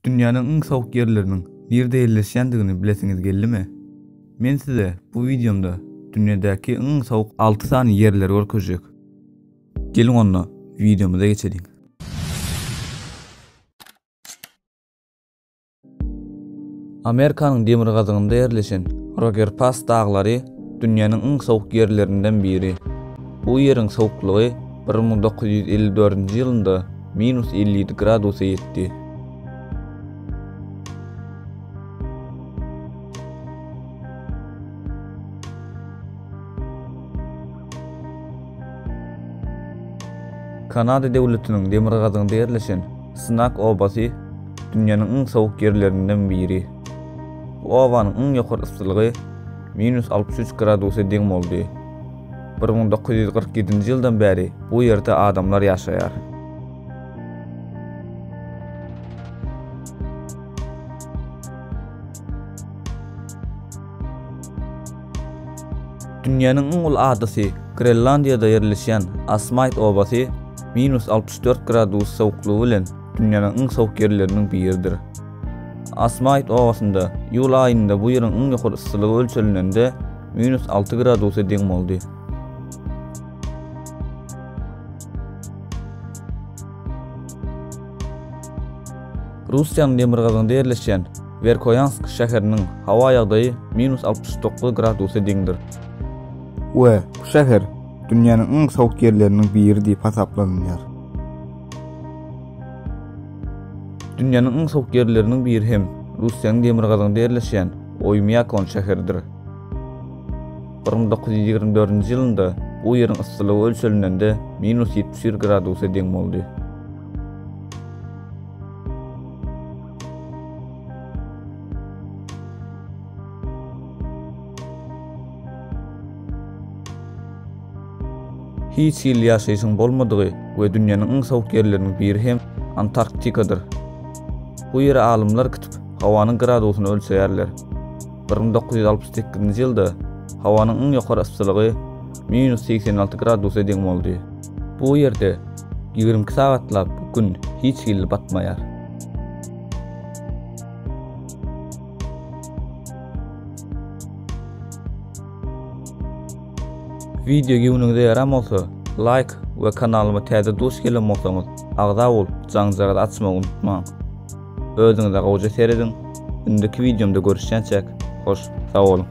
Dünýäniň iň sowuk ýerleriniň nerede ýerleşýändigini bilesiňiz geldi-mi? Men size bu videomda dünýädäki iň sowuk 6 sany ýerleri görkezjek. Geliň onu videomuza geçelim. Amerikanyň demir gazygynda ýerleşen Roger Pass daglary dünýäniň iň sowuk ýerlerinden biri. Bu ýeriň sowuklugy 1954-nji ýylynda -57 gradusa ýetdi. Kanada döwletiniň demir gazygynda ýerleşen Snack obasy dünýäniň iň sowuk ýerlerinden biri. Bu obanyň iň ýokary yssylygy -63 gradusa deň boldy. 1947-nji ýyldan bäri bu ýerde adamlar ýaşaýar. Dünýäniň iň ul adasy Grenlandiýada ýerleşýän Asmayt obasy -64 gradus sowuklugy bilen dünýäniň iň sowuk ýerleriniň biridir. Asmayt obasynda ýul aýynda bu ýeriň iň ýokary yssylygy ölçülenende -6 gradusa deň boldy. Russiýanyň demir gazygynda ýerleşýän Verkhoyansk şäheriniň hawa ýagdaýy -69 gradusa deňdir. Bu şäher dünýäniň iň sowuk ýerleriniň biri diýip hasaplanýar. Dünýäniň iň sowuk ýerleriniň biri hem Russiýanyň demir gazygynda ýerleşýän Oymyakon şäherdir. 1924-nji ýylynda bu ýeriň yssylygy ölçülenende -71 gradusa deň boldy. Hiç ýyl ýaşaýyşyň bolmadygy we dünýäniň iň sowuk ýerleriniň biri hem Antarktikadyr. Bu ýere alymlar gitip hawanyň gradusyny ölçäýärler. 1968-nji ýylda hawanyň iň ýokary yssylygy -86 gradusa deň boldy. Bu ýerde 20 sagatlap gün hiç ýyl batmaýar. Video güňüňizde ýaram bolsa, like we kanalyma täze duş gelen bolsaňyz, Agza bolup Jaňjagazy açmagy unutmaň. Özüňize gowja seredin. Indiki videomda görüşýänçek, hoş, sag bolun.